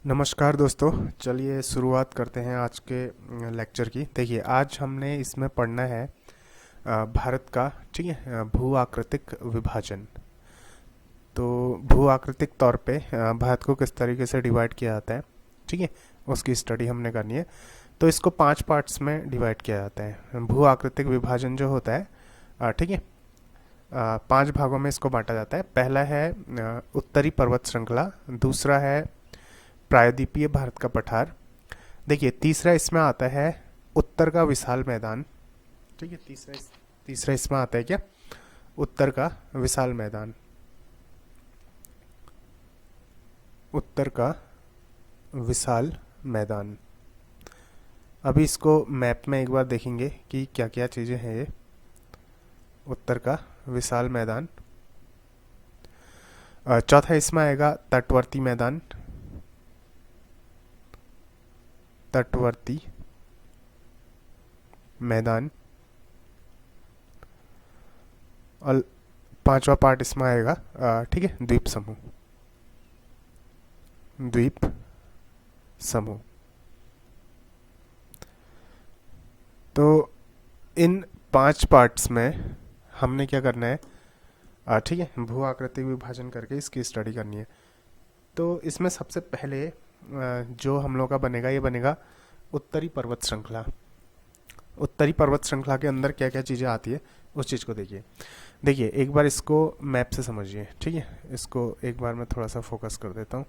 नमस्कार दोस्तों। चलिए शुरुआत करते हैं आज के लेक्चर की। देखिए, आज हमने इसमें पढ़ना है भारत का, ठीक है, भू आकृतिक विभाजन। तो भू आकृतिक तौर पे भारत को किस तरीके से डिवाइड किया जाता है, ठीक है, उसकी स्टडी हमने करनी है। तो इसको 5 पार्ट्स में डिवाइड किया जाता है। भू आकृतिक विभाजन जो होता है, ठीक है, 5 भागों में इसको बांटा जाता है। पहला है उत्तरी पर्वत श्रृंखला, दूसरा है प्रायद्वीपीय भारत का पठार। देखिए, तीसरा इसमें आता है उत्तर का विशाल मैदान, ठीक है। तीसरा इसमें आता है क्या, उत्तर का विशाल मैदान, उत्तर का विशाल मैदान। अभी इसको मैप में एक बार देखेंगे कि क्या क्या चीज़ें हैं ये। उत्तर का विशाल मैदान। चौथा इसमें आएगा तटवर्ती मैदान, तटवर्ती मैदान। और 5वां पार्ट इसमें आएगा, ठीक है, द्वीप समूह, द्वीप समूह। तो इन 5 पार्ट्स में हमने क्या करना है, ठीक है, भू आकृतिक विभाजन करके इसकी स्टडी करनी है। तो इसमें सबसे पहले जो हम लोग का बनेगा, ये बनेगा उत्तरी पर्वत श्रृंखला। उत्तरी पर्वत श्रृंखला के अंदर क्या क्या चीज़ें आती है उस चीज़ को देखिए। देखिए, एक बार इसको मैप से समझिए, ठीक है। इसको एक बार मैं थोड़ा सा फोकस कर देता हूँ।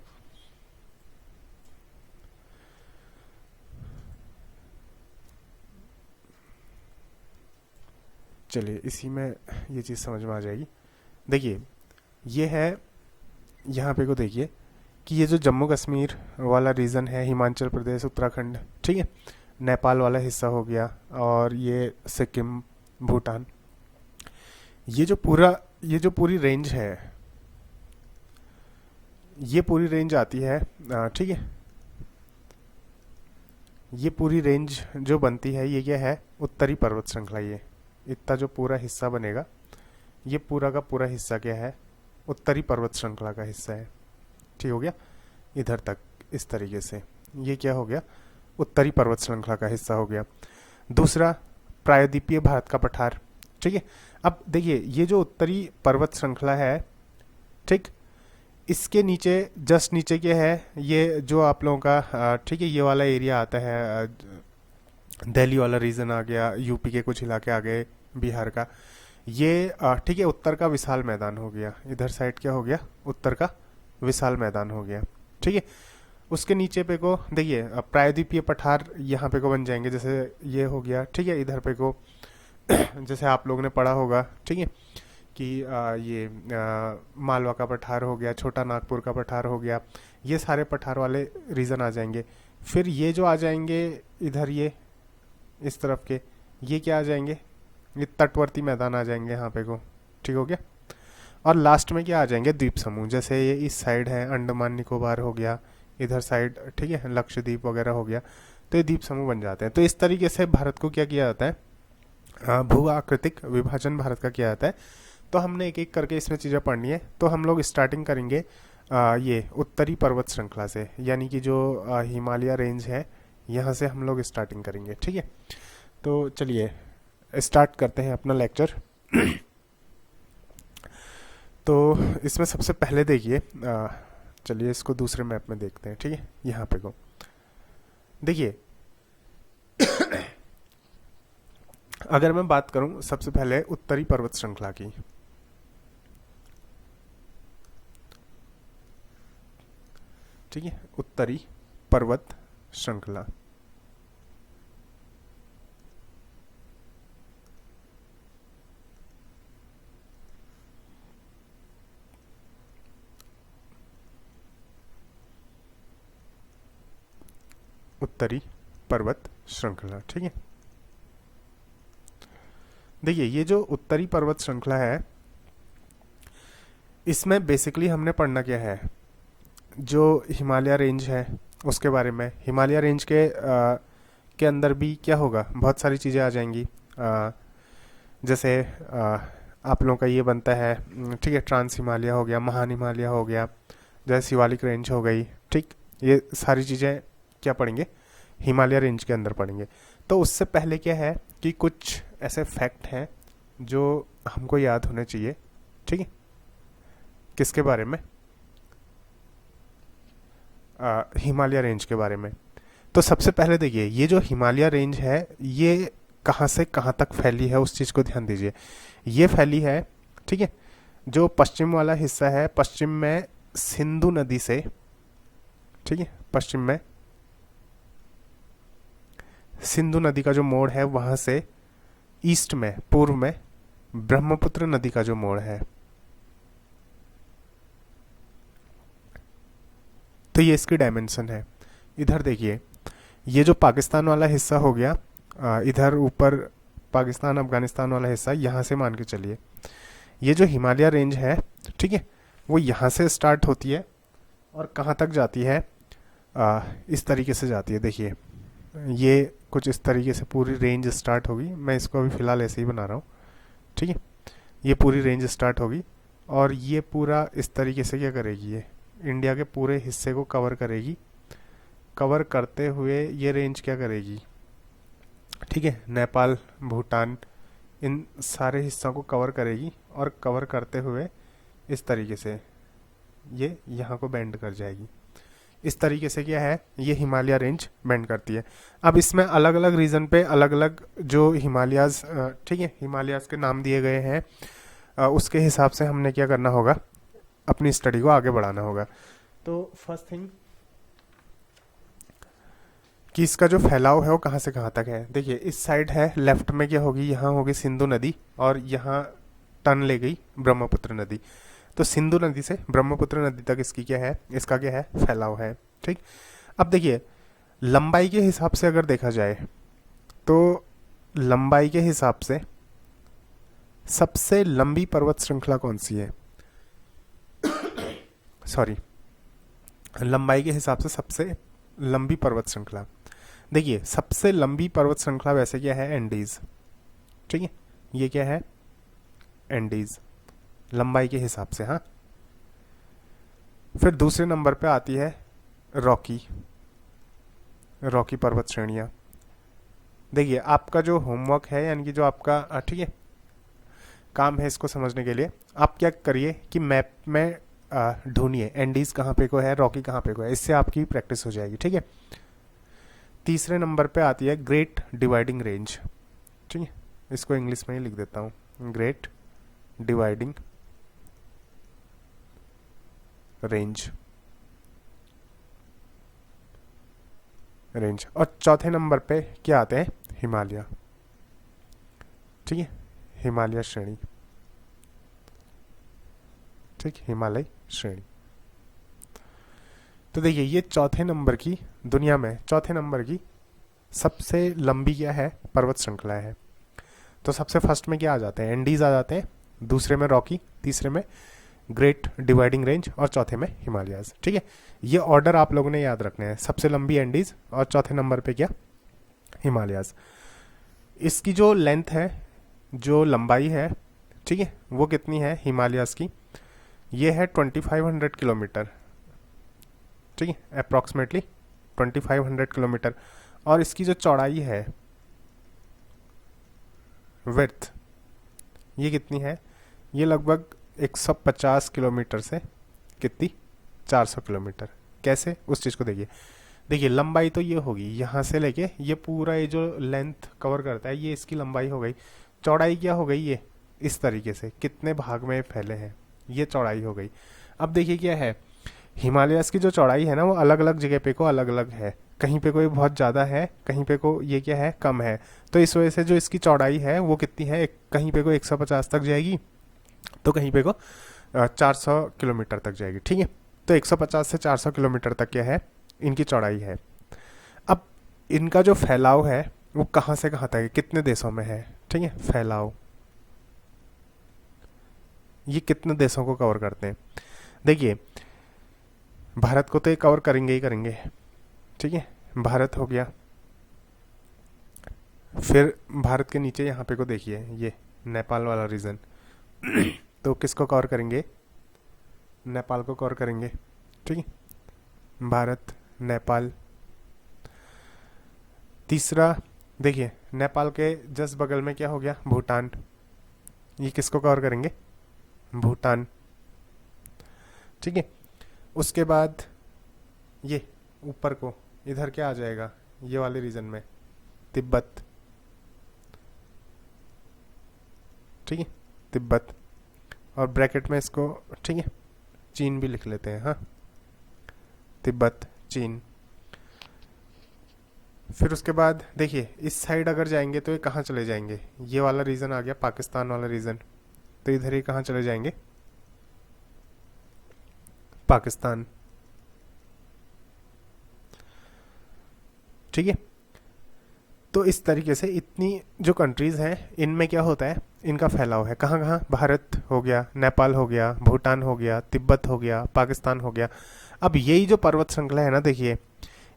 चलिए, इसी में ये चीज़ समझ में आ जाएगी। देखिए, ये है, यहाँ पे को देखिए कि ये जो जम्मू कश्मीर वाला रीजन है, हिमाचल प्रदेश, उत्तराखंड, ठीक है, नेपाल वाला हिस्सा हो गया, और ये सिक्किम, भूटान, ये जो पूरी रेंज है, ये पूरी रेंज आती है, ठीक है। ये पूरी रेंज जो बनती है, ये क्या है, उत्तरी पर्वत श्रृंखला। ये इतना जो पूरा हिस्सा बनेगा, ये पूरा का पूरा हिस्सा क्या है, उत्तरी पर्वत श्रृंखला का हिस्सा है, ठीक हो गया। इधर तक इस तरीके से ये क्या हो गया, उत्तरी पर्वत श्रृंखला का हिस्सा हो गया। दूसरा, प्रायद्वीपीय भारत का पठार, ठीक है। अब देखिए, ये जो उत्तरी पर्वत श्रृंखला है, ठीक, इसके नीचे, जस्ट नीचे क्या है, ये जो आप लोगों का, ठीक है, ये वाला एरिया आता है, दिल्ली वाला रीजन आ गया, यूपी के कुछ इलाके आ गए, बिहार का, ये, ठीक है, उत्तर का विशाल मैदान हो गया। इधर साइड क्या हो गया, उत्तर का विशाल मैदान हो गया, ठीक है। उसके नीचे पे को देखिए, प्रायद्वीपीय पठार यहाँ पे को बन जाएंगे, जैसे ये हो गया, ठीक है। इधर पे को जैसे आप लोगों ने पढ़ा होगा, ठीक है, कि ये मालवा का पठार हो गया, छोटा नागपुर का पठार हो गया, ये सारे पठार वाले रीजन आ जाएंगे। फिर ये जो आ जाएंगे इधर, ये इस तरफ के, ये क्या आ जाएंगे, ये तटवर्ती मैदान आ जाएंगे यहाँ पे को, ठीक हो गया। और लास्ट में क्या आ जाएंगे, द्वीप समूह। जैसे ये इस साइड है, अंडमान निकोबार हो गया, इधर साइड, ठीक है, लक्षद्वीप वगैरह हो गया, तो ये द्वीप समूह बन जाते हैं। तो इस तरीके से भारत को क्या किया जाता है, भू आकृतिक विभाजन भारत का किया जाता है। तो हमने एक एक करके इसमें चीज़ें पढ़नी है। तो हम लोग स्टार्टिंग करेंगे ये उत्तरी पर्वत श्रृंखला से, यानी कि जो हिमालय रेंज है, यहाँ से हम लोग स्टार्टिंग करेंगे, ठीक है। तो चलिए स्टार्ट करते हैं अपना लेक्चर। तो इसमें सबसे पहले देखिए, चलिए इसको दूसरे मैप में देखते हैं, ठीक है। यहाँ पे को देखिए, अगर मैं बात करूं सबसे पहले उत्तरी पर्वत श्रृंखला की, ठीक है, उत्तरी पर्वत श्रृंखला। उत्तरी पर्वत श्रृंखला, ठीक है। देखिए, ये जो उत्तरी पर्वत श्रृंखला है, इसमें बेसिकली हमने पढ़ना क्या है, जो हिमालय रेंज है उसके बारे में। हिमालय रेंज के अंदर भी क्या होगा, बहुत सारी चीज़ें आ जाएंगी, जैसे आप लोगों का ये बनता है, ठीक है, ट्रांस हिमालय हो गया, महान हिमालय हो गया, जैसे शिवालिक रेंज हो गई, ठीक। ये सारी चीज़ें क्या पढ़ेंगे, हिमालय रेंज के अंदर पढ़ेंगे। तो उससे पहले क्या है कि कुछ ऐसे फैक्ट हैं जो हमको याद होने चाहिए, ठीक है। किसके बारे में, हिमालय रेंज के बारे में। तो सबसे पहले देखिए, ये जो हिमालय रेंज है ये कहाँ से कहाँ तक फैली है उस चीज़ को ध्यान दीजिए। ये फैली है, ठीक है, जो पश्चिम वाला हिस्सा है, पश्चिम में सिंधु नदी से, ठीक है, पश्चिम में सिंधु नदी का जो मोड़ है वहां से ईस्ट में, पूर्व में ब्रह्मपुत्र नदी का जो मोड़ है, तो ये इसकी डायमेंशन है। इधर देखिए, ये जो पाकिस्तान वाला हिस्सा हो गया, इधर ऊपर पाकिस्तान अफगानिस्तान वाला हिस्सा, यहाँ से मान के चलिए ये जो हिमालय रेंज है, ठीक है, वो यहाँ से स्टार्ट होती है और कहाँ तक जाती है, इस तरीके से जाती है। देखिए ये कुछ इस तरीके से पूरी रेंज स्टार्ट होगी, मैं इसको अभी फ़िलहाल ऐसे ही बना रहा हूँ, ठीक है। ये पूरी रेंज स्टार्ट होगी और ये पूरा इस तरीके से क्या करेगी, ये इंडिया के पूरे हिस्से को कवर करेगी। कवर करते हुए ये रेंज क्या करेगी, ठीक है, नेपाल, भूटान, इन सारे हिस्सों को कवर करेगी और कवर करते हुए इस तरीके से ये यहाँ को बेंड कर जाएगी। इस तरीके से क्या है, ये हिमालय रेंज बेंड करती है। अब इसमें अलग अलग रीजन पे अलग अलग जो हिमालयाज, ठीक है, हिमालयाज के नाम दिए गए हैं, उसके हिसाब से हमने क्या करना होगा, अपनी स्टडी को आगे बढ़ाना होगा। तो फर्स्ट थिंग कि इसका जो फैलाव है वो कहाँ से कहाँ तक है। देखिए इस साइड है, लेफ्ट में क्या होगी, यहाँ होगी सिंधु नदी और यहाँ टर्न ले गई ब्रह्मपुत्र नदी। तो सिंधु नदी से ब्रह्मपुत्र नदी तक इसकी क्या है, इसका क्या है, फैलाव है, ठीक। अब देखिए लंबाई के हिसाब से अगर देखा जाए तो लंबाई के हिसाब से सबसे लंबी पर्वत श्रृंखला कौन सी है, सॉरी, लंबाई के हिसाब से सबसे लंबी पर्वत श्रृंखला, देखिए सबसे लंबी पर्वत श्रृंखला वैसे क्या है, एंडीज, ठीक है, ये क्या है, एंडीज, लंबाई के हिसाब से, हाँ। फिर दूसरे नंबर पे आती है रॉकी, रॉकी पर्वत श्रेणियाँ। देखिए आपका जो होमवर्क है, यानी कि जो आपका, ठीक है, काम है इसको समझने के लिए, आप क्या करिए कि मैप में ढूंढिए एंडीज कहाँ पे को है, रॉकी कहाँ पे को है, इससे आपकी प्रैक्टिस हो जाएगी, ठीक है। तीसरे नंबर पे आती है ग्रेट डिवाइडिंग रेंज, ठीक है, इसको इंग्लिश में ही लिख देता हूँ, ग्रेट डिवाइडिंग रेंज, रेंज। और चौथे नंबर पे क्या आते हैं, हिमालय, ठीक है, हिमालय श्रेणी, ठीक, हिमालय श्रेणी। तो देखिए ये चौथे नंबर की, दुनिया में चौथे नंबर की सबसे लंबी क्या है, पर्वत श्रृंखला है। तो सबसे फर्स्ट में क्या आ जाते हैं, एंडीज आ जाते हैं, दूसरे में रॉकी, तीसरे में ग्रेट डिवाइडिंग रेंज और चौथे में हिमालयाज, ठीक है। ये ऑर्डर आप लोगों ने याद रखने हैं, सबसे लंबी एंडीज और चौथे नंबर पे क्या, हिमालयाज। इसकी जो लेंथ है, जो लंबाई है, ठीक है, वो कितनी है हिमालयाज की, ये है 2500 किलोमीटर, ठीक है, अप्रॉक्सीमेटली 2500 किलोमीटर। और इसकी जो चौड़ाई है, विड्थ, ये कितनी है, ये लगभग 150 किलोमीटर से कितनी, 400 किलोमीटर। कैसे, उस चीज़ को देखिए। देखिए लंबाई तो ये होगी, यहाँ से लेके ये पूरा, ये जो लेंथ कवर करता है, ये इसकी लंबाई हो गई। चौड़ाई क्या हो गई, ये इस तरीके से कितने भाग में फैले हैं, ये चौड़ाई हो गई। अब देखिए क्या है, हिमालयस की जो चौड़ाई है ना, वो अलग अलग जगह पे को अलग अलग है, कहीं पे कोई बहुत ज़्यादा है, कहीं पे को ये क्या है, कम है। तो इस वजह से जो इसकी चौड़ाई है वो कितनी है, कहीं पे को 150 तक जाएगी, तो कहीं पे को 400 किलोमीटर तक जाएगी, ठीक है। तो 150 से 400 किलोमीटर तक क्या है, इनकी चौड़ाई है। अब इनका जो फैलाव है वो कहाँ से कहाँ तक है, कितने देशों में है, ठीक है, फैलाव, ये कितने देशों को कवर करते हैं। देखिए भारत को तो ये कवर करेंगे ही करेंगे, ठीक है, भारत हो गया। फिर भारत के नीचे यहाँ पे को देखिए, ये नेपाल वाला रीजन, तो किसको कवर करेंगे, नेपाल को कवर करेंगे, ठीक है, भारत, नेपाल। तीसरा देखिए, नेपाल के जस्ट बगल में क्या हो गया, भूटान। ये किसको कवर करेंगे, भूटान। ठीक है, उसके बाद ये ऊपर को इधर क्या आ जाएगा, ये वाले रीजन में तिब्बत। ठीक है, तिब्बत, और ब्रैकेट में इसको, ठीक है, चीन भी लिख लेते हैं। हाँ, तिब्बत, चीन। फिर उसके बाद देखिए, इस साइड अगर जाएंगे तो ये कहाँ चले जाएंगे, ये वाला रीजन आ गया, पाकिस्तान वाला रीजन। तो इधर ही कहाँ चले जाएंगे, पाकिस्तान। ठीक है, तो इस तरीके से इतनी जो कंट्रीज हैं, इनमें क्या होता है, इनका फैलाव है। कहाँ कहाँ, भारत हो गया, नेपाल हो गया, भूटान हो गया, तिब्बत हो गया, पाकिस्तान हो गया। अब यही जो पर्वत श्रृंखला है ना, देखिए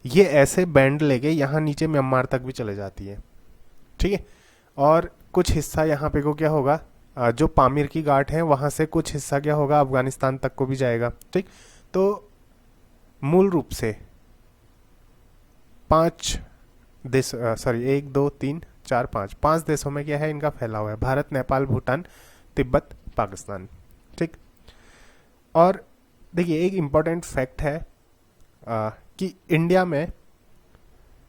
ये ऐसे बैंड लेके यहाँ नीचे म्यांमार तक भी चले जाती है। ठीक है, और कुछ हिस्सा यहाँ पे को क्या होगा, जो पामीर की घाट है वहाँ से कुछ हिस्सा क्या होगा, अफगानिस्तान तक को भी जाएगा। ठीक, तो मूल रूप से 5 देश, सॉरी 1 2 3 4 5 देशों में क्या है, इनका फैलाव है, भारत, नेपाल, भूटान, तिब्बत, पाकिस्तान। ठीक, और देखिए एक इम्पॉर्टेंट फैक्ट है कि इंडिया में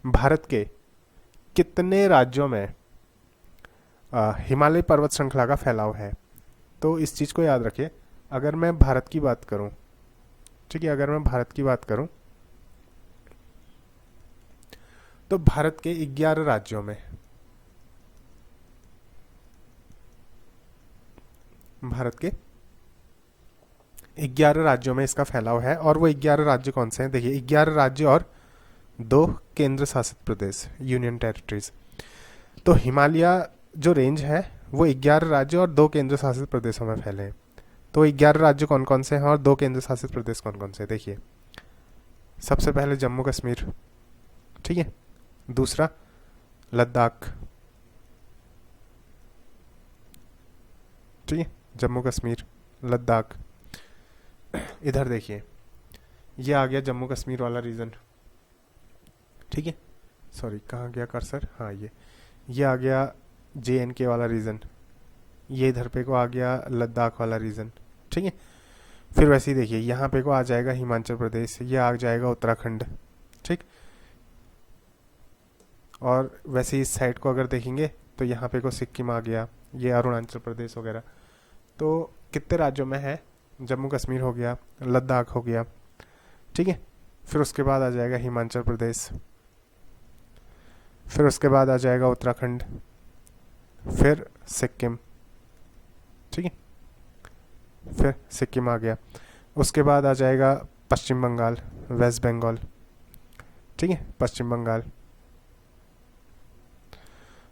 भारत के कितने राज्यों में हिमालय पर्वत श्रृंखला का फैलाव है। तो इस चीज़ को याद रखिए, अगर मैं भारत की बात करूं, ठीक है, अगर मैं भारत की बात करूं तो भारत के 11 राज्यों में, भारत के 11 राज्यों में इसका फैलाव है। और वो 11 राज्य कौन से हैं, देखिए 11 राज्य और 2 केंद्र शासित प्रदेश, यूनियन टेरिटरीज। तो हिमालय जो रेंज है वो 11 राज्य और 2 केंद्र शासित प्रदेशों में फैले हैं। तो 11 राज्य कौन कौन से हैं और 2 केंद्र शासित प्रदेश कौन कौन से हैं, देखिए सबसे पहले जम्मू कश्मीर। ठीक है, दूसरा लद्दाख। ठीक है, जम्मू कश्मीर, लद्दाख। इधर देखिए, ये आ गया जम्मू कश्मीर वाला रीजन। ठीक है, सॉरी कहाँ गया कर्सर, हाँ ये आ गया JNK वाला रीजन। ये इधर पे को आ गया लद्दाख वाला रीजन। ठीक है, फिर वैसे ही देखिए यहाँ पे को आ जाएगा हिमाचल प्रदेश, ये आ जाएगा उत्तराखंड। ठीक, और वैसे ही इस साइड को अगर देखेंगे तो यहाँ पे को सिक्किम आ गया, ये अरुणाचल प्रदेश वगैरह। तो कितने राज्यों में है, जम्मू कश्मीर हो गया, लद्दाख हो गया। ठीक है, फिर उसके बाद आ जाएगा हिमाचल प्रदेश, फिर उसके बाद आ जाएगा उत्तराखंड, फिर सिक्किम। ठीक है, फिर सिक्किम आ गया, उसके बाद आ जाएगा पश्चिम बंगाल, वेस्ट बंगाल। ठीक है, पश्चिम बंगाल।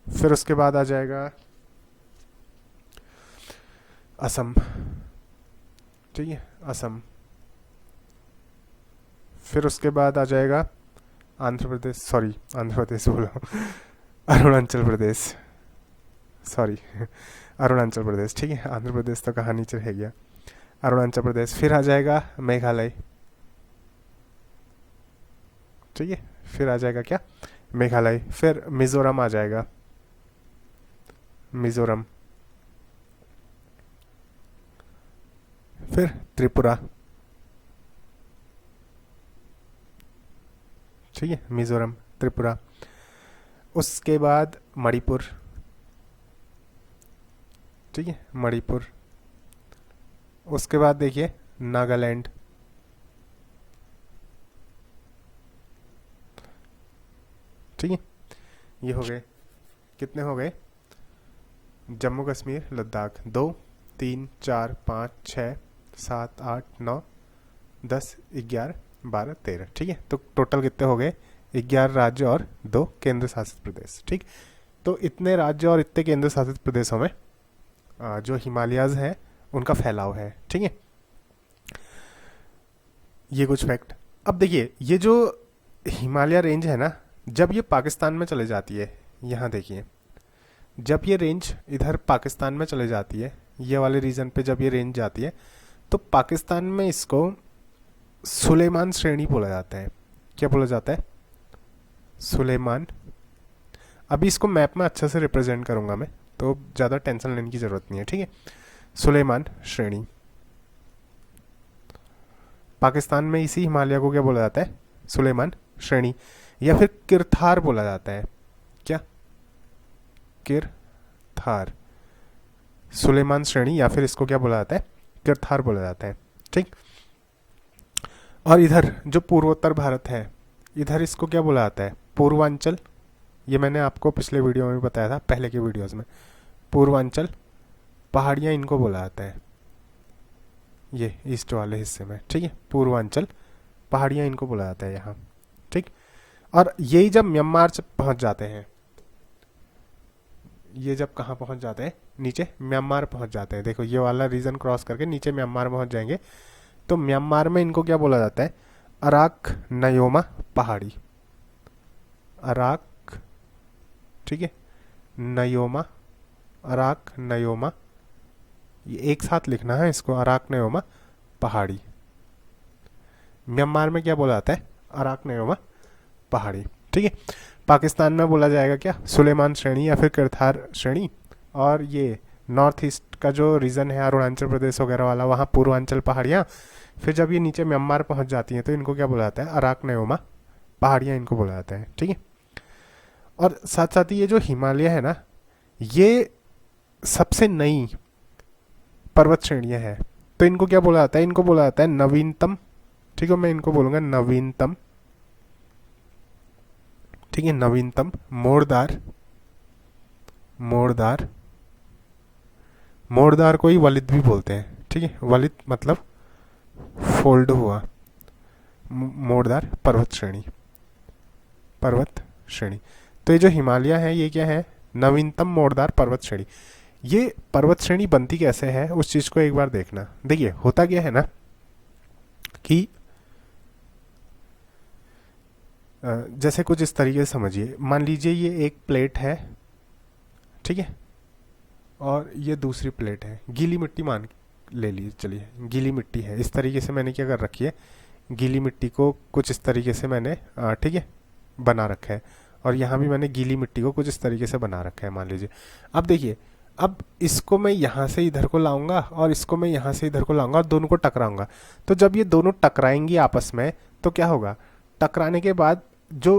फिर उसके बाद आ जाएगा असम। ठीक है, असम। फिर उसके बाद आ जाएगा आंध्र प्रदेश, सॉरी आंध्र प्रदेश बोला अरुणाचल प्रदेश, सॉरी अरुणाचल प्रदेश। ठीक है, आंध्र प्रदेश तो कहाँ नीचे रह गया, अरुणाचल प्रदेश। फिर आ जाएगा मेघालय। ठीक है, फिर आ जाएगा क्या, मेघालय। फिर मिजोरम आ जाएगा, मिजोरम। फिर त्रिपुरा। ठीक है, मिजोरम, त्रिपुरा। उसके बाद मणिपुर। ठीक है, मणिपुर। उसके बाद देखिए नागालैंड। ठीक है, ये हो गए, कितने हो गए, जम्मू कश्मीर, लद्दाख 2 3 4 5 6 7 8 9 10 11 12 13। ठीक है, तो टोटल कितने हो गए, 11 राज्य और 2 केंद्र शासित प्रदेश। ठीक, तो इतने राज्य और इतने केंद्र शासित प्रदेशों में जो हिमालयाज हैं उनका फैलाव है। ठीक है, ये कुछ फैक्ट। अब देखिए ये जो हिमालय रेंज है ना, जब ये पाकिस्तान में चले जाती है, यहाँ देखिए जब ये रेंज इधर पाकिस्तान में चले जाती है, ये वाले रीजन पे जब ये रेंज जाती है, तो पाकिस्तान में इसको सुलेमान श्रेणी बोला जाता है। क्या बोला जाता है? सुलेमान। अभी इसको मैप में अच्छे से रिप्रेजेंट करूंगा मैं, तो ज़्यादा टेंशन लेने की ज़रूरत नहीं है, ठीक है। सुलेमान श्रेणी। पाकिस्तान में इसी हिमालय को क्या बोला जाता है? सुलेमान श्रेणी, या फिर किरथार बोला जाता है। क्या? किरथार, सुलेमान श्रेणी, या फिर इसको क्या बोला जाता है? किरथार बोला जाता है, ठीक। और इधर जो पूर्वोत्तर भारत है, इधर इसको क्या बोला जाता है? पूर्वांचल। ये मैंने आपको पिछले वीडियो में बताया था, पहले के वीडियोस में। पूर्वांचल पहाड़ियाँ इनको बोला जाता है, ये ईस्ट वाले हिस्से में, ठीक है। पूर्वांचल पहाड़ियाँ इनको बोला जाता है यहाँ, ठीक। और यही जब म्यांमार पहुँच जाते हैं, ये जब कहाँ पहुँच जाते हैं? नीचे म्यांमार पहुँच जाते हैं। देखो ये वाला रीजन क्रॉस करके नीचे म्यांमार पहुँच जाएंगे, तो म्यांमार में इनको क्या बोला जाता है? अराक नयोमा पहाड़ी। अराक, ठीक है, नयोमा, अराक नयोमा, ये एक साथ लिखना है इसको, अराक नयोमा पहाड़ी। म्यांमार में क्या बोला जाता है? अराक नयोमा पहाड़ी, ठीक है। पाकिस्तान में बोला जाएगा क्या? सुलेमान श्रेणी या फिर किरथार श्रेणी। और ये नॉर्थ ईस्ट का जो रीजन है अरुणाचल प्रदेश वगैरह वाला, वहाँ पूर्वांचल पहाड़ियाँ। फिर जब ये नीचे म्यांमार पहुँच जाती हैं तो इनको क्या बोला जाता है? अराक नयोमा पहाड़ियाँ इनको बोला जाता है, ठीक है। और साथ साथ ही ये जो हिमालय है ना, ये सबसे नई पर्वत श्रेणियाँ हैं, तो इनको क्या बोला जाता है? इनको बोला जाता है नवीनतम, ठीक है। मैं इनको बोलूँगा नवीनतम, ठीक है, नवीनतम। मोड़दार, मोड़दार, मोड़दार को ही वलित भी बोलते हैं, ठीक है। वलित मतलब फोल्ड हुआ। मोड़दार पर्वत श्रेणी, पर्वत श्रेणी। तो ये जो हिमालय है ये क्या है? नवीनतम मोड़दार पर्वत श्रेणी। ये पर्वत श्रेणी बनती कैसे है उस चीज को एक बार देखना। देखिए होता क्या है ना कि जैसे कुछ इस तरीके से समझिए, मान लीजिए ये एक प्लेट है, ठीक है, और ये दूसरी प्लेट है। गीली मिट्टी मान ले लीजिए, चलिए गीली मिट्टी है। इस तरीके से मैंने क्या कर रखी है? गीली मिट्टी को कुछ इस तरीके से मैंने ठीक है बना रखा है, और यहाँ भी मैंने गीली मिट्टी को कुछ इस तरीके से बना रखा है, मान लीजिए। अब देखिए, अब इसको मैं यहाँ से इधर को लाऊंगा और इसको मैं यहाँ से इधर को लाऊंगा और दोनों को टकराऊंगा। तो जब ये दोनों टकराएंगी आपस में तो क्या होगा? टकराने के बाद जो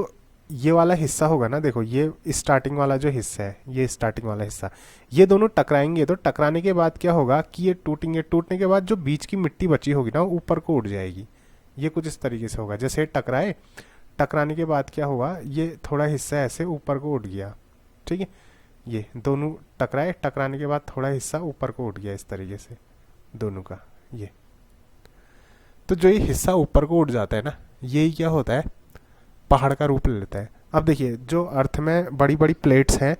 ये वाला हिस्सा होगा ना, देखो ये स्टार्टिंग वाला जो हिस्सा है, ये स्टार्टिंग वाला हिस्सा, ये दोनों टकराएंगे। तो टकराने के बाद क्या होगा कि ये टूटेंगे। टूटने के बाद जो बीच की मिट्टी बची होगी ना, ऊपर को उड़ जाएगी। ये कुछ इस तरीके से होगा, जैसे टकराए, टकराने के बाद क्या हुआ, ये थोड़ा हिस्सा ऐसे ऊपर को उठ गया, ठीक है। ये दोनों टकराए, टकराने के बाद थोड़ा हिस्सा ऊपर को उठ गया इस तरीके से दोनों का। ये तो जो ये हिस्सा ऊपर को उठ जाता है ना, यही क्या होता है? पहाड़ का रूप ले लेता है। अब देखिए, जो अर्थ में बड़ी बड़ी प्लेट्स हैं,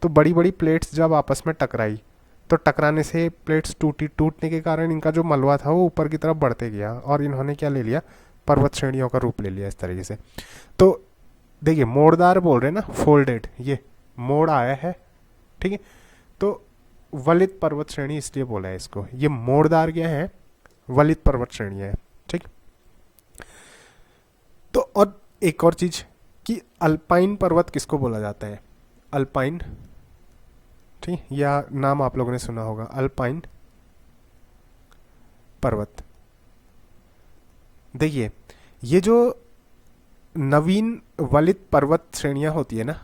तो बड़ी बड़ी प्लेट्स जब आपस में टकराई तो टकराने से प्लेट्स टूटी। टूटने के कारण इनका जो मलबा था वो ऊपर की तरफ बढ़ते गया और इन्होंने क्या ले लिया? पर्वत श्रेणियों का रूप ले लिया इस तरीके से। तो देखिए, मोड़दार बोल रहे हैं ना, फोल्डेड, ये मोड़ आया है, ठीक है। तो वलित पर्वत श्रेणी इसलिए बोला है इसको। ये मोड़दार क्या है? वलित पर्वत श्रेणी है, ठीक। तो और एक और चीज कि अल्पाइन पर्वत किसको बोला जाता है? अल्पाइन, ठीक, या नाम आप लोगों ने सुना होगा, अल्पाइन पर्वत। देखिए, ये जो नवीन वलित पर्वत श्रेणियां होती है ना,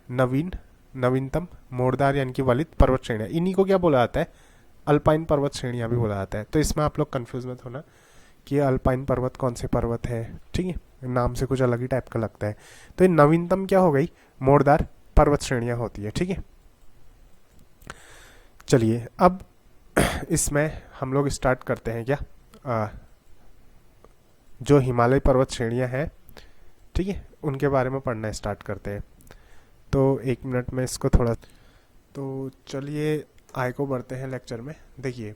नवीनतम मोड़दार यानी कि वलित पर्वत श्रेणियां, इन्हीं को क्या बोला जाता है? अल्पाइन पर्वत श्रेणियां भी बोला जाता है। तो इसमें आप लोग कंफ्यूज मत होना कि अल्पाइन पर्वत कौन से पर्वत है, ठीक है, नाम से कुछ अलग ही टाइप का लगता है। तो ये नवीनतम क्या हो गई? मोड़दार पर्वत श्रेणियां होती है, ठीक है। चलिए अब इसमें हम लोग स्टार्ट करते हैं क्या, जो हिमालय पर्वत श्रेणियां हैं, ठीक है, उनके बारे में पढ़ना स्टार्ट करते हैं। तो एक मिनट में इसको थोड़ा, तो चलिए आगे को बढ़ते हैं लेक्चर में। देखिए,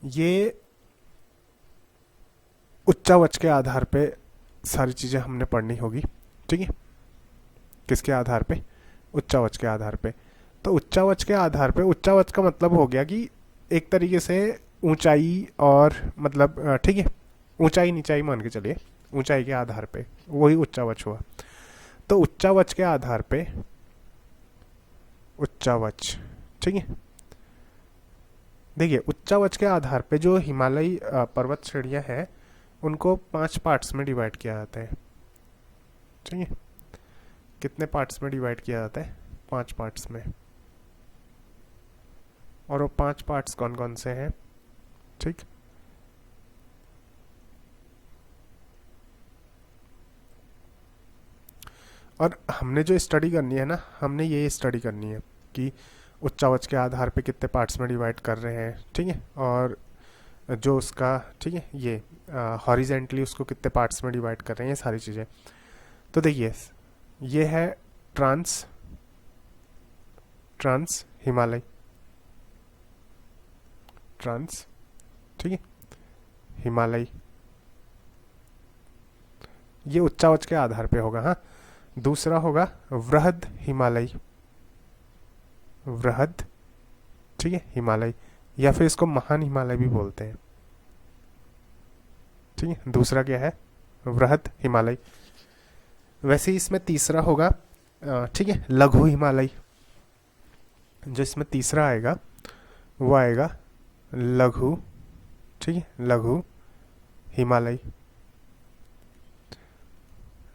ये उच्चावच के आधार पे सारी चीज़ें हमने पढ़नी होगी, ठीक है। किसके आधार पे? उच्चावच के आधार पे। तो उच्चावच के आधार पे, उच्चावच का मतलब हो गया कि एक तरीके से ऊंचाई और मतलब, ठीक है, ऊंचाई नीचाई मान के चलिए, ऊंचाई के आधार पे, वही उच्चावच हुआ। तो उच्चावच के आधार पे, उच्चावच, ठीक है, देखिए उच्चावच के आधार पे जो हिमालयी पर्वत श्रेणियां हैं उनको 5 पार्ट्स में डिवाइड किया जाता है, ठीक है। कितने पार्ट्स में डिवाइड किया जाता है? 5 पार्ट्स में। और वो 5 पार्ट्स कौन कौन से हैं? ठीक, और हमने जो स्टडी करनी है ना, हमने ये स्टडी करनी है कि उच्चावच के आधार पे कितने पार्ट्स में डिवाइड कर रहे हैं, ठीक है, और जो उसका, ठीक है, ये हॉरिजेंटली उसको कितने पार्ट्स में डिवाइड कर रहे हैं, ये सारी चीज़ें। तो देखिए ये है ट्रांस हिमालय, ट्रांस, ठीक है, हिमालय, ये उच्चावच के आधार पे होगा। हाँ, दूसरा होगा वृहद हिमालय, वृहद, ठीक है, हिमालय, या फिर इसको महान हिमालय भी बोलते हैं, ठीक है। दूसरा क्या है? वृहद हिमालय। वैसे ही इसमें तीसरा होगा, ठीक है, लघु हिमालय। जो इसमें तीसरा आएगा वो आएगा लघु, ठीक है, लघु हिमालय,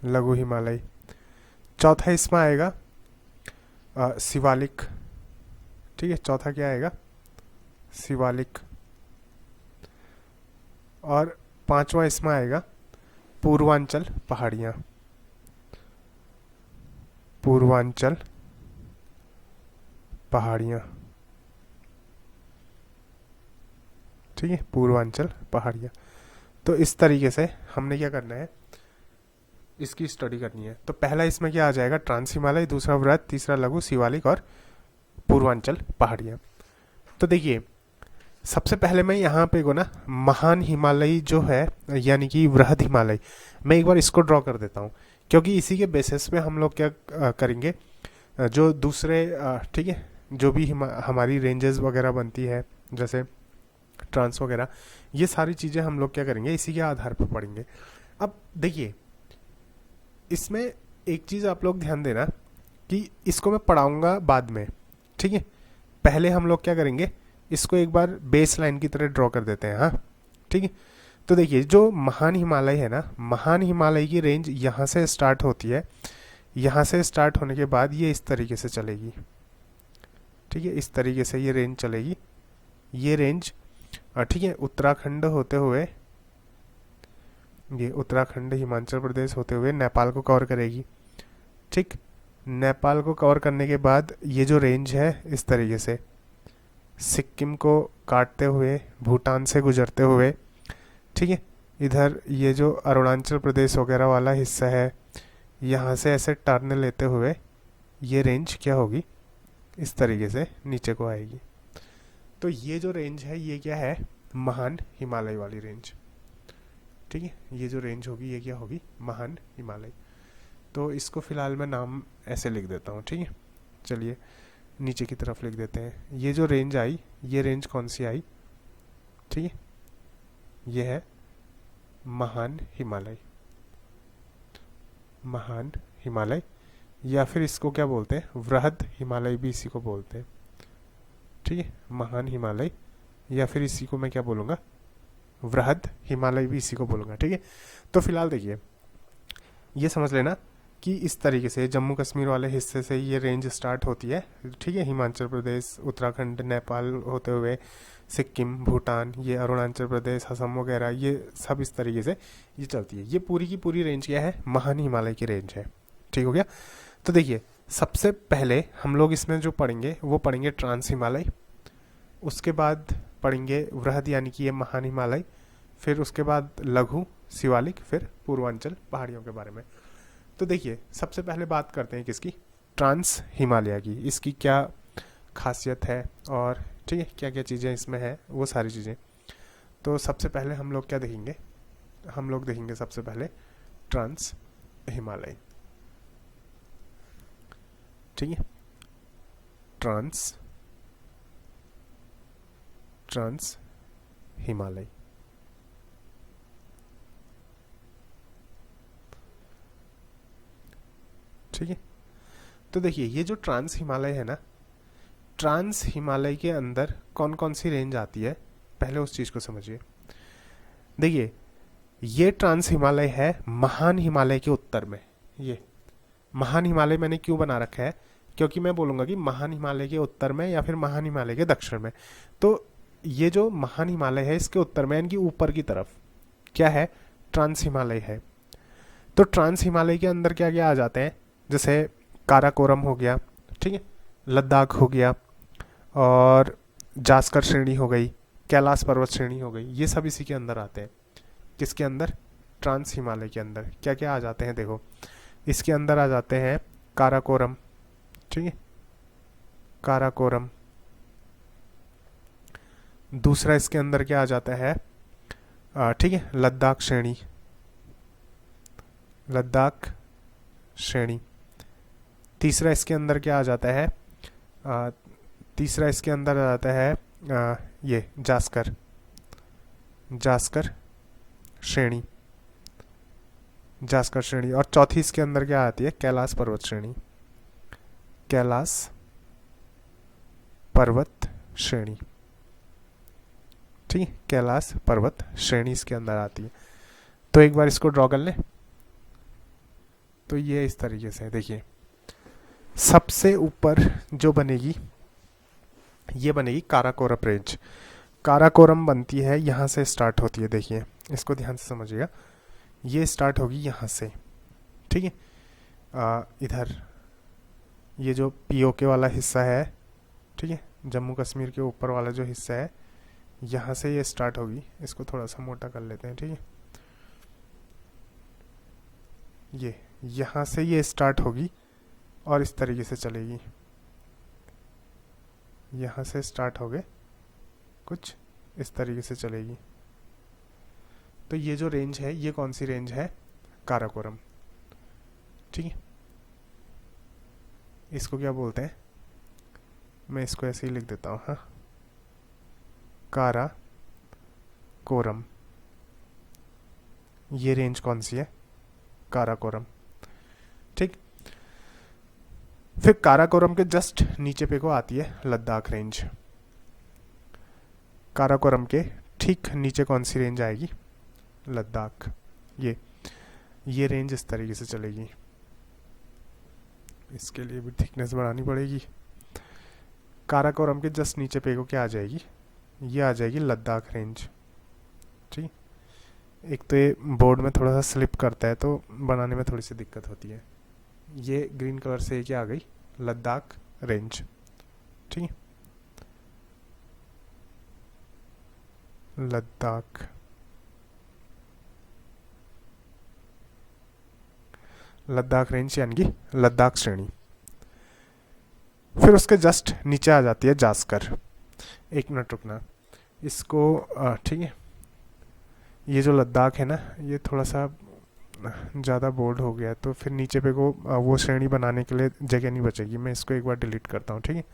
लघु हिमालय। चौथा इसमें आएगा शिवालिक, ठीक है, चौथा क्या आएगा? शिवालिक। और पांचवा इसमें आएगा पूर्वांचल पहाड़ियाँ, पूर्वांचल पहाड़ियाँ, ठीक है, पूर्वांचल पहाड़ियाँ। तो इस तरीके से हमने क्या करना है, इसकी स्टडी करनी है। तो पहला इसमें क्या आ जाएगा? ट्रांस हिमालय, दूसरा वृहद, तीसरा लघु, शिवालिक और पूर्वांचल पहाड़ियाँ। तो देखिए सबसे पहले मैं यहाँ पे को ना महान हिमालय जो है यानी कि वृहद हिमालय, मैं एक बार इसको ड्रॉ कर देता हूँ, क्योंकि इसी के बेसिस पे हम लोग क्या करेंगे, जो दूसरे, ठीक है, जो भी हमारी रेंजेस वगैरह बनती है जैसे ट्रांस वगैरह, ये सारी चीज़ें हम लोग क्या करेंगे, इसी के आधार पर पढ़ेंगे। अब देखिए इसमें एक चीज़ आप लोग ध्यान देना कि इसको मैं पढ़ाऊँगा बाद में, ठीक है। पहले हम लोग क्या करेंगे, इसको एक बार बेस लाइन की तरह ड्रॉ कर देते हैं। हाँ, ठीक है। तो देखिए जो महान हिमालय है ना, महान हिमालय की रेंज यहाँ से स्टार्ट होती है, यहाँ से स्टार्ट होने के बाद ये इस तरीके से चलेगी, ठीक है, इस तरीके से ये रेंज चलेगी। ये रेंज, ठीक है, उत्तराखंड होते हुए, ये उत्तराखंड हिमाचल प्रदेश होते हुए नेपाल को कवर करेगी, ठीक। नेपाल को कवर करने के बाद ये जो रेंज है इस तरीके से सिक्किम को काटते हुए, भूटान से गुजरते हुए, ठीक है, इधर ये जो अरुणाचल प्रदेश वगैरह वाला हिस्सा है, यहाँ से ऐसे टर्न लेते हुए ये रेंज क्या होगी, इस तरीके से नीचे को आएगी। तो ये जो रेंज है ये क्या है, महान हिमालय वाली रेंज, ठीक है। ये जो रेंज होगी ये क्या होगी, महान हिमालय। तो इसको फिलहाल मैं नाम ऐसे लिख देता हूँ, ठीक है। चलिए नीचे की तरफ लिख देते हैं। ये जो रेंज आई, ये रेंज कौन सी आई, ठीक है, ये है महान हिमालय, महान हिमालय, या फिर इसको क्या बोलते हैं, वृहद हिमालय भी इसी को बोलते हैं, ठीक है, महान हिमालय, या फिर इसी को मैं क्या बोलूँगा, वृहद हिमालय भी इसी को बोलूँगा, ठीक है। तो फिलहाल देखिए ये समझ लेना कि इस तरीके से जम्मू कश्मीर वाले हिस्से से ये रेंज स्टार्ट होती है, ठीक है, हिमाचल प्रदेश, उत्तराखंड, नेपाल होते हुए सिक्किम, भूटान, ये अरुणाचल प्रदेश, असम वगैरह, ये सब इस तरीके से ये चलती है। ये पूरी की पूरी रेंज क्या है, महान हिमालय की रेंज है, ठीक हो गया। तो देखिए सबसे पहले हम लोग इसमें जो पढ़ेंगे वो पढ़ेंगे ट्रांस हिमालय, उसके बाद पढ़ेंगे वृहद यानी कि ये महान हिमालय, फिर उसके बाद लघु, शिवालिक, फिर पूर्वांचल पहाड़ियों के बारे में। तो देखिए सबसे पहले बात करते हैं किसकी, ट्रांस हिमालय की, इसकी क्या खासियत है और ठीक है क्या क्या चीज़ें इसमें है, वो सारी चीज़ें। तो सबसे पहले हम लोग क्या देखेंगे, हम लोग देखेंगे सबसे पहले ट्रांस हिमालय, ठीक है, ट्रांस हिमालय। ठीक है। तो देखिए ये जो ट्रांस हिमालय है ना, ट्रांस हिमालय के अंदर कौन कौन सी रेंज आती है, पहले उस चीज को समझिए। देखिए ये ट्रांस हिमालय है महान हिमालय के उत्तर में। ये महान हिमालय मैंने क्यों बना रखा है, क्योंकि मैं बोलूंगा कि महान हिमालय के उत्तर में या फिर महान हिमालय के दक्षिण में। तो ये जो महान हिमालय है इसके उत्तर में, इनकी ऊपर की तरफ क्या है, ट्रांस हिमालय है। तो ट्रांस हिमालय के अंदर क्या क्या आ जाते हैं, जैसे काराकोरम हो गया, ठीक है, लद्दाख हो गया, और जास्कर श्रेणी हो गई, कैलाश पर्वत श्रेणी हो गई, ये सब इसी के अंदर आते हैं। किसके अंदर, ट्रांस हिमालय के अंदर क्या क्या आ जाते हैं, देखो इसके अंदर आ जाते हैं काराकोरम, ठीक है, काराकोरम। दूसरा इसके अंदर क्या आ जाता है, ठीक है, लद्दाख श्रेणी, लद्दाख श्रेणी। तीसरा इसके अंदर क्या आ जाता है, तीसरा इसके अंदर आ जाता है ये जास्कर, जास्कर श्रेणी, जास्कर श्रेणी। और चौथी इसके अंदर क्या आती है, कैलाश पर्वत श्रेणी, कैलाश पर्वत श्रेणी, ठीक है, कैलाश पर्वत श्रेणी इसके अंदर आती है। तो एक बार इसको ड्रॉ कर लें। तो ये इस तरीके से देखिए, सबसे ऊपर जो बनेगी ये बनेगी काराकोरम रेंज। काराकोरम बनती है, यहाँ से स्टार्ट होती है, देखिए इसको ध्यान से समझिएगा, ये स्टार्ट होगी यहाँ से, ठीक है, इधर ये जो पीओके वाला हिस्सा है, ठीक है, जम्मू कश्मीर के ऊपर वाला जो हिस्सा है, यहाँ से ये स्टार्ट होगी। इसको थोड़ा सा मोटा कर लेते हैं, ठीक है, ये यहाँ से ये स्टार्ट होगी और इस तरीके से चलेगी, यहाँ से स्टार्ट हो गए कुछ इस तरीके से चलेगी। तो ये जो रेंज है ये कौन सी रेंज है, काराकोरम, ठीक है। इसको क्या बोलते हैं, मैं इसको ऐसे ही लिख देता हूँ, हाँ, काराकोरम। ये रेंज कौन सी है, काराकोरम, ठीक। फिर काराकोरम के जस्ट नीचे पे को आती है लद्दाख रेंज। काराकोरम के ठीक नीचे कौन सी रेंज आएगी, लद्दाख। ये रेंज इस तरीके से चलेगी। इसके लिए भी थिकनेस बढ़ानी पड़ेगी। काराकोरम के जस्ट नीचे पे को क्या आ जाएगी, ये आ जाएगी लद्दाख रेंज, ठीक। एक तो ये बोर्ड में थोड़ा सा स्लिप करता है तो बनाने में थोड़ी सी दिक्कत होती है। ये ग्रीन कलर से क्या आ गई, लद्दाख रेंज, ठीक है, लद्दाख। लद्दाख रेंज यानी कि लद्दाख श्रेणी। फिर उसके जस्ट नीचे आ जाती है जास्कर। एक मिनट रुकना, इसको ठीक है, ये जो लद्दाख है ना ये थोड़ा सा ज़्यादा बोल्ड हो गया, तो फिर नीचे पे को वो श्रेणी बनाने के लिए जगह नहीं बचेगी। मैं इसको एक बार डिलीट करता हूँ, ठीक है।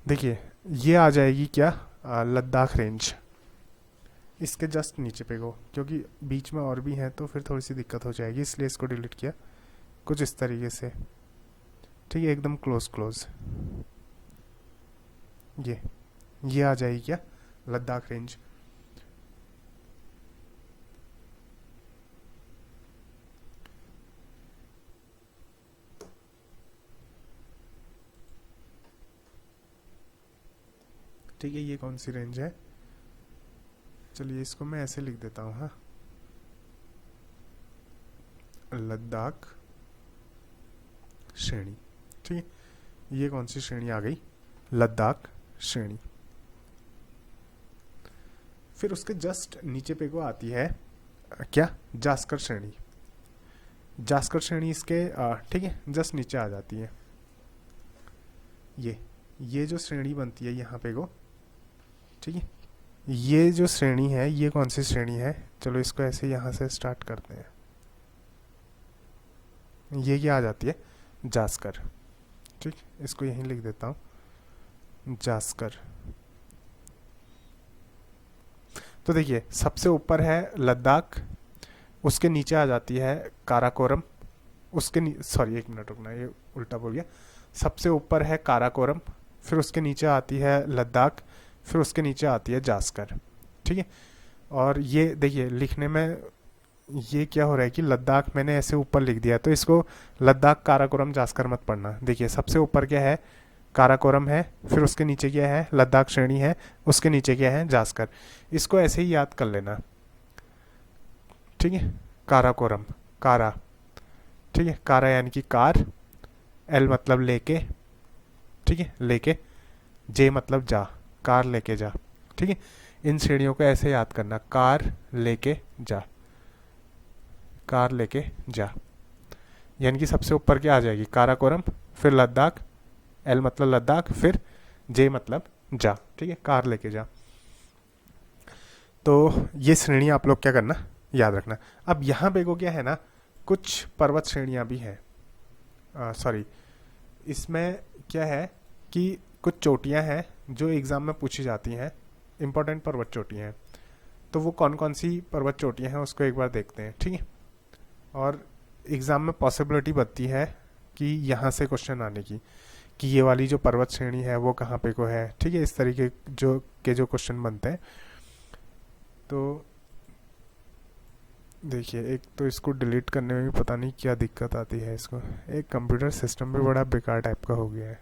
देखिए ये आ जाएगी क्या, लद्दाख रेंज। इसके जस्ट नीचे पे को, क्योंकि बीच में और भी हैं तो फिर थोड़ी सी दिक्कत हो जाएगी, इसलिए इसको डिलीट किया। कुछ इस तरीके से, ठीक है, एकदम क्लोज क्लोज। ये आ जाएगी क्या, लद्दाख रेंज। ठीक है, ये कौन सी रेंज है, चलिए इसको मैं ऐसे लिख देता हूँ, हाँ, लद्दाख श्रेणी, ठीक है। ये कौन सी श्रेणी आ गई, लद्दाख श्रेणी। फिर उसके जस्ट नीचे पे को आती है क्या, जास्कर श्रेणी। जास्कर श्रेणी इसके ठीक है जस्ट नीचे आ जाती है। ये जो श्रेणी बनती है यहाँ पे को, ठीक है, ये जो श्रेणी है ये कौन सी श्रेणी है, चलो इसको ऐसे यहाँ से स्टार्ट करते हैं। ये क्या आ जाती है, जास्कर, ठीक, इसको यहीं लिख देता हूँ, जास्कर। तो देखिए सबसे ऊपर है लद्दाख, उसके नीचे आ जाती है काराकोरम, सॉरी एक मिनट रुकना, ये उल्टा बोल गया। सबसे ऊपर है काराकोरम, फिर उसके नीचे आती है लद्दाख, फिर उसके नीचे आती है जास्कर। ठीक है, और ये देखिए लिखने में ये क्या हो रहा है कि लद्दाख मैंने ऐसे ऊपर लिख दिया, तो इसको लद्दाख काराकोरम जास्कर मत पढ़ना। देखिए सबसे ऊपर क्या है, काराकोरम है, फिर उसके नीचे क्या है, लद्दाख श्रेणी है, उसके नीचे क्या है, जास्कर। इसको ऐसे ही याद कर लेना। ठीक है, काराकोरम, कारा, ठीक है, कारा यानी कि कार, एल मतलब लेके, ठीक है, लेके, जे मतलब जा, कार लेके जा। ठीक है, इन श्रेणियों को ऐसे याद करना, कार लेके जा, कार लेके जा, यानी कि सबसे ऊपर क्या आ जाएगी, काराकोरम, फिर लद्दाख, एल मतलब लद्दाख, फिर जे मतलब जा। ठीक है, कार लेके जा। तो ये श्रेणी आप लोग क्या करना, याद रखना। अब यहाँ पे को क्या है ना, कुछ पर्वत श्रेणियाँ भी हैं, सॉरी, इसमें क्या है कि कुछ चोटियाँ हैं जो एग्ज़ाम में पूछी जाती हैं, इंपॉर्टेंट पर्वत चोटियाँ हैं। तो वो कौन कौन सी पर्वत चोटियाँ हैं उसको एक बार देखते हैं। ठीक है, और एग्ज़ाम में पॉसिबिलिटी बनती है कि यहाँ से क्वेश्चन आने की, कि ये वाली जो पर्वत श्रेणी है वो कहाँ पे को है। ठीक है, इस तरीके जो क्वेश्चन बनते हैं। तो देखिए, एक तो इसको डिलीट करने में भी पता नहीं क्या दिक्कत आती है इसको, एक कंप्यूटर सिस्टम भी बड़ा बेकार टाइप का हो गया है।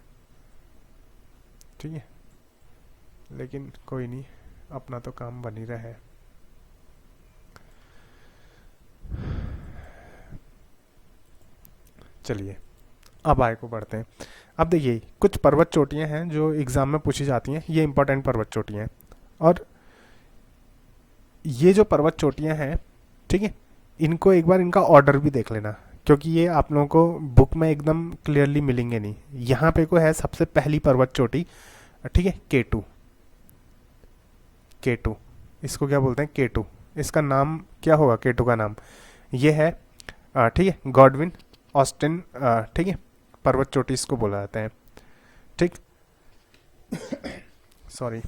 ठीक है, लेकिन कोई नहीं, अपना तो काम बन ही रहा है। चलिए अब आगे को बढ़ते हैं। अब देखिए कुछ पर्वत चोटियां हैं जो एग्ज़ाम में पूछी जाती हैं, ये इंपॉर्टेंट पर्वत चोटियां हैं। और ये जो पर्वत चोटियां हैं, ठीक है, इनको एक बार इनका ऑर्डर भी देख लेना, क्योंकि ये आप लोगों को बुक में एकदम क्लियरली मिलेंगे नहीं। यहाँ पे को है सबसे पहली पर्वत चोटी, ठीक है, केटू, केटू, इसको क्या बोलते हैं, केटू। इसका नाम क्या होगा, केटू का नाम ये है, ठीक है, गॉडविन ऑस्टिन, ठीक है, पर्वत चोटी इसको बोला जाता है। ठीक, सॉरी,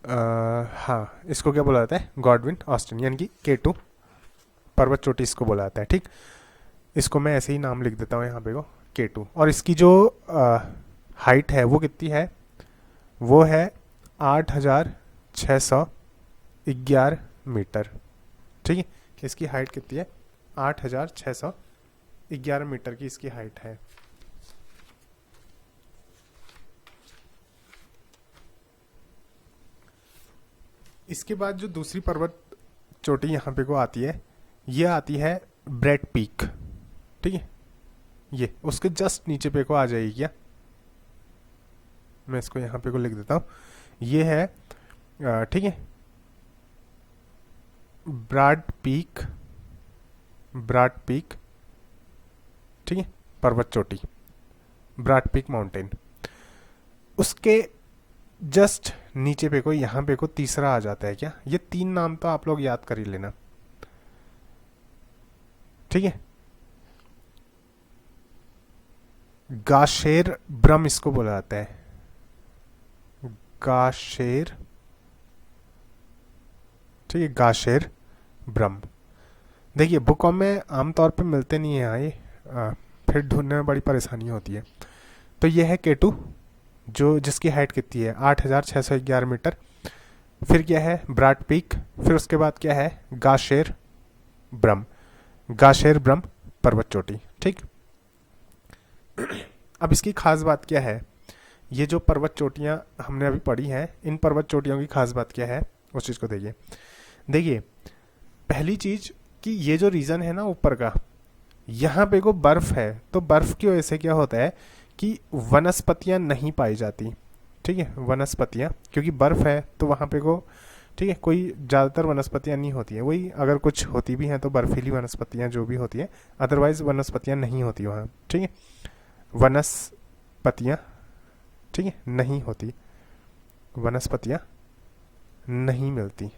हाँ, इसको क्या बोला जाता है, गॉडविन ऑस्टिन, यानी कि केटू पर्वत चोटी इसको बोला जाता है। ठीक, इसको मैं ऐसे ही नाम लिख देता हूँ यहाँ पे को, केटू। और इसकी जो हाइट है वो कितनी है, वो है 8,611 मीटर। ठीक है, इसकी हाइट कितनी है, 8,611 मीटर की इसकी हाइट है। इसके बाद जो दूसरी पर्वत चोटी यहाँ पे को आती है, ये आती है ब्रेड पीक। ठीक है, ये उसके जस्ट नीचे पे को आ जाएगी क्या, मैं इसको यहाँ पे को लिख देता हूँ, ये है, ठीक है, ब्राड पीक, ब्राड पीक, ठीक है, पर्वत चोटी, ब्राड पीक माउंटेन। उसके जस्ट नीचे पे को, यहाँ पे को तीसरा आ जाता है क्या, ये तीन नाम तो आप लोग याद कर ही लेना। ठीक है, गाशेर ब्रह्म इसको बोला जाता है, गाशेर, ठीक है, गाशेर ब्रह्म। देखिए बुकों में आमतौर पे मिलते नहीं है ये, फिर ढूंढने में बड़ी परेशानी होती है। तो ये है केटू, जो जिसकी हाइट कितनी है, 8,611 मीटर। फिर क्या है, ब्राड पीक, फिर उसके बाद क्या है, गाशेर ब्रह्म, गाशेर ब्रह्म पर्वत चोटी। ठीक, अब इसकी खास बात क्या है, ये जो पर्वत चोटियां हमने अभी पढ़ी हैं, इन पर्वत चोटियों की खास बात क्या है उस चीज़ को देखिए। देखिए पहली चीज कि ये जो रीजन है ना ऊपर का, यहाँ पे को बर्फ है, तो बर्फ की वजह से क्या होता है कि वनस्पतियां नहीं पाई जाती। ठीक है, वनस्पतियां, क्योंकि बर्फ है तो वहाँ पे को, ठीक है, कोई ज़्यादातर वनस्पतियां नहीं होती हैं, वही अगर कुछ होती भी हैं तो बर्फीली वनस्पतियां जो भी होती हैं, अदरवाइज वनस्पतियां नहीं होती वहाँ। ठीक है, वनस्पतियां, ठीक है, नहीं होती, वनस्पतियां नहीं मिलती,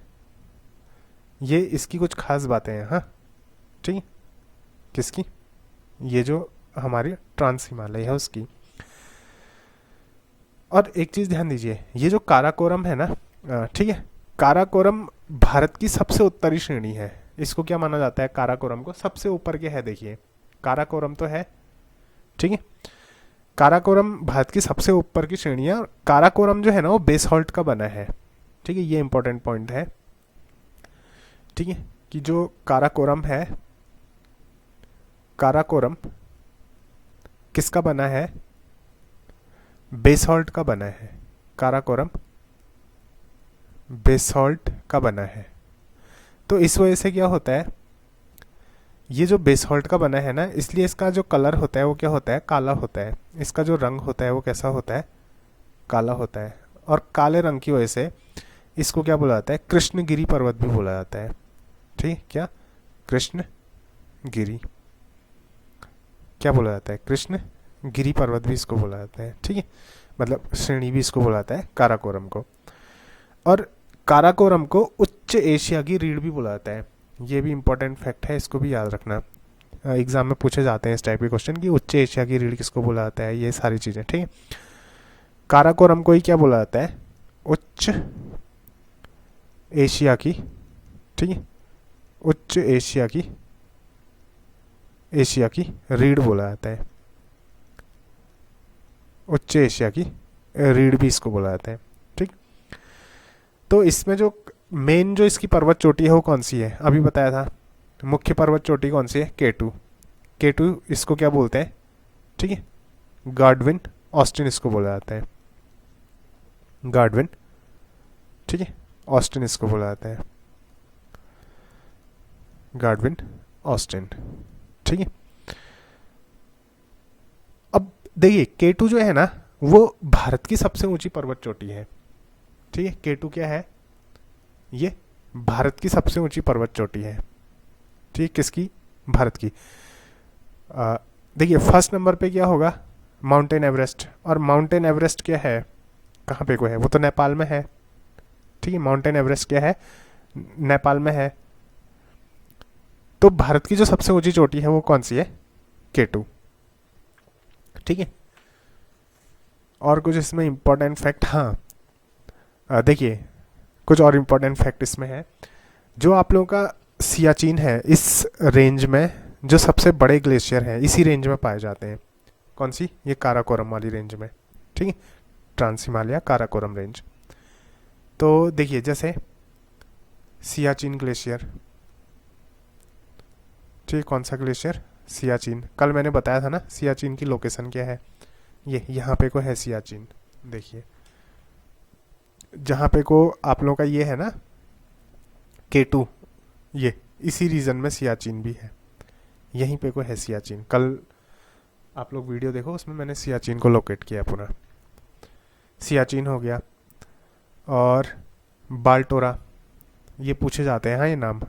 ये इसकी कुछ खास बातें हैं। हाँ, ठीक है, किसकी, ये जो हमारी ट्रांस हिमालय है उसकी। और एक चीज़ ध्यान दीजिए, ये जो काराकोरम है ना, ठीक है। काराकोरम भारत की सबसे उत्तरी श्रेणी है। इसको क्या माना जाता है, काराकोरम को सबसे ऊपर के है। देखिए काराकोरम तो है, ठीक है। काराकोरम भारत की सबसे ऊपर की श्रेणी है। काराकोरम जो है ना वो बेसहॉल्ट का बना है, ठीक है। ये इंपॉर्टेंट पॉइंट है, ठीक है, कि जो काराकोरम है, काराकोरम किसका बना है, बेसहॉल्ट का बना है। काराकोरम बेसहॉल्ट का बना है। तो इस वजह से क्या होता है, ये जो बेसहॉल्ट का बना है ना, इसलिए इसका जो कलर होता है वो क्या होता है, काला होता है। इसका जो रंग होता है वो कैसा होता है, काला होता है। और काले रंग की वजह से इसको क्या बोला जाता है, कृष्णगिरी पर्वत भी बोला जाता है, ठीक। क्या, कृष्णगिरी क्या बोला जाता है, कृष्णगिरी पर्वत भी इसको बोला जाता है, ठीक है। मतलब श्रेणी भी इसको बोला जाता है काराकोरम को। और काराकोरम को उच्च एशिया की रीढ़ भी बोला जाता है। ये भी इंपॉर्टेंट फैक्ट है, इसको भी याद रखना। एग्जाम में पूछे जाते हैं इस टाइप के क्वेश्चन कि उच्च एशिया की रीढ़ किसको बोला जाता है, ये सारी चीज़ें, ठीक है। काराकोरम को ही क्या बोला जाता है, उच्च एशिया की, ठीक है, उच्च एशिया की रीढ़ बोला जाता है। उच्च एशिया की रीढ़ भी इसको बोला जाता है, ठीक। तो इसमें जो मेन जो इसकी पर्वत चोटी है वो कौन सी है, अभी बताया था। मुख्य पर्वत चोटी कौन सी है, केटू। केटू इसको क्या बोलते हैं, ठीक है, गार्डविन ऑस्टिन इसको बोला जाता है। गार्डविन, ठीक है, ऑस्टिन इसको बोला जाता है, गार्डविन ऑस्टिन, ठीक है। अब देखिए केटू जो है ना वो भारत की सबसे ऊंची पर्वत चोटी है, ठीक है। केटू क्या है, ये भारत की सबसे ऊंची पर्वत चोटी है, ठीक। किसकी, भारत की। देखिए फर्स्ट नंबर पे क्या होगा, माउंटेन एवरेस्ट। और माउंटेन एवरेस्ट क्या है, कहाँ पे को है, वो तो नेपाल में है, ठीक है। माउंटेन एवरेस्ट क्या है, नेपाल में है। तो भारत की जो सबसे ऊंची चोटी है वो कौन सी है, केटू, ठीक है। और कुछ इसमें इंपॉर्टेंट फैक्ट, हाँ देखिए कुछ और इंपॉर्टेंट फैक्ट इसमें है। जो आप लोगों का सियाचिन है, इस रेंज में जो सबसे बड़े ग्लेशियर हैं इसी रेंज में पाए जाते हैं। कौन सी, ये काराकोरम वाली रेंज में, ठीक है, ट्रांस हिमालय काराकोरम रेंज। तो देखिए जैसे सियाचिन ग्लेशियर, ठीक, कौन सा ग्लेशियर, सियाचिन। कल मैंने बताया था ना सियाचिन की लोकेशन क्या है, ये यहाँ पे को है सियाचिन। देखिए जहाँ पे को आप लोगों का ये है ना केटू, ये इसी रीजन में सियाचिन भी है, यहीं पे को है सियाचिन। कल आप लोग वीडियो देखो, उसमें मैंने सियाचिन को लोकेट किया पूरा। सियाचिन हो गया। और बाल्टोरा, ये पूछे जाते हैं, हाँ ये नाम,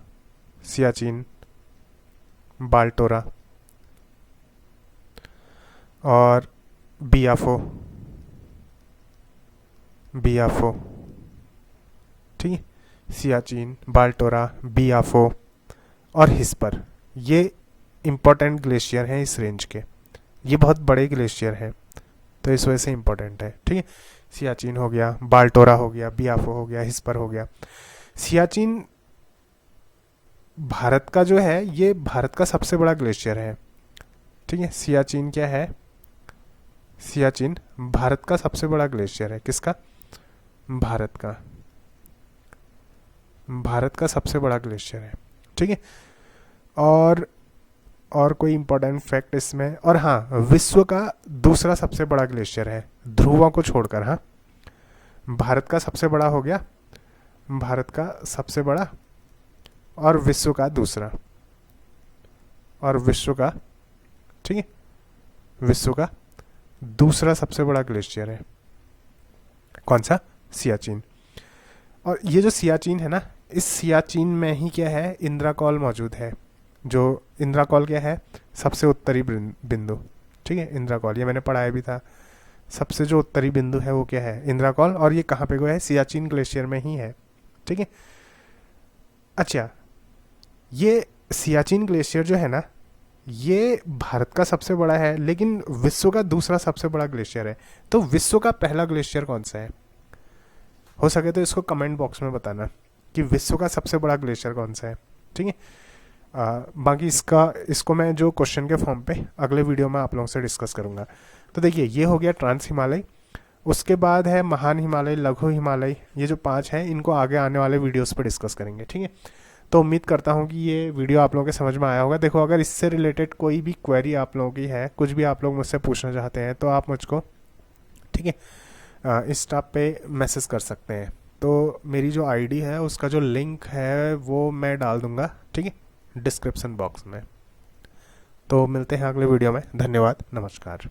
सियाचिन, बाल्टोरा और बियाफो, बियाफो, ठीक है। सियाचिन, बाल्टोरा, बियाफो और हिस्पर, ये इंपॉर्टेंट ग्लेशियर हैं इस रेंज के। ये बहुत बड़े ग्लेशियर हैं तो इस वजह से इंपॉर्टेंट है, ठीक है। सियाचिन हो गया, बाल्टोरा हो गया, बियाफो हो गया, हिस्पर हो गया। सियाचिन भारत का जो है, ये भारत का सबसे बड़ा ग्लेशियर है, ठीक है। सियाचिन क्या है, सियाचिन भारत का सबसे बड़ा ग्लेशियर है। किसका, भारत का, भारत का सबसे बड़ा ग्लेशियर है, ठीक है। और कोई इंपॉर्टेंट फैक्ट इसमें, और हाँ विश्व का दूसरा सबसे बड़ा ग्लेशियर है ध्रुवों को छोड़कर। हाँ भारत का सबसे बड़ा हो गया, भारत का सबसे बड़ा और विश्व का दूसरा, और विश्व का, ठीक है, विश्व का दूसरा सबसे बड़ा ग्लेशियर है कौन सा, सियाचिन। और ये जो सियाचिन है ना, इस सियाचिन में ही क्या है, इंद्राकॉल मौजूद है। जो इंद्राकॉल क्या है, सबसे उत्तरी बिंदु, ठीक है। इंद्राकॉल ये मैंने पढ़ाया भी था, सबसे जो उत्तरी बिंदु है वो क्या है, इंद्राकॉल। और ये कहाँ पे को है, सियाचिन ग्लेशियर में ही है, ठीक है। अच्छा, ये सियाचिन ग्लेशियर जो है ना, ये भारत का सबसे बड़ा है लेकिन विश्व का दूसरा सबसे बड़ा ग्लेशियर है। तो विश्व का पहला ग्लेशियर कौन सा है, हो सके तो इसको कमेंट बॉक्स में बताना कि विश्व का सबसे बड़ा ग्लेशियर कौन सा है, ठीक है। बाकी इसको मैं जो क्वेश्चन के फॉर्म पे अगले वीडियो में आप लोगों से डिस्कस करूँगा। तो देखिए ये हो गया ट्रांस हिमालय, उसके बाद है महान हिमालय, लघु हिमालय, ये जो 5 हैं इनको आगे आने वाले वीडियोस पे डिस्कस करेंगे, ठीक है। तो उम्मीद करता हूँ कि ये वीडियो आप लोगों के समझ में आया होगा। देखो अगर इससे रिलेटेड कोई भी क्वेरी आप लोगों की है, कुछ भी आप लोग मुझसे पूछना चाहते हैं तो आप मुझको, ठीक है, इस टॉप पे मैसेज कर सकते हैं। तो मेरी जो आईडी है उसका जो लिंक है वो मैं डाल दूंगा, ठीक है, डिस्क्रिप्शन बॉक्स में। तो मिलते हैं अगले वीडियो में। धन्यवाद, नमस्कार।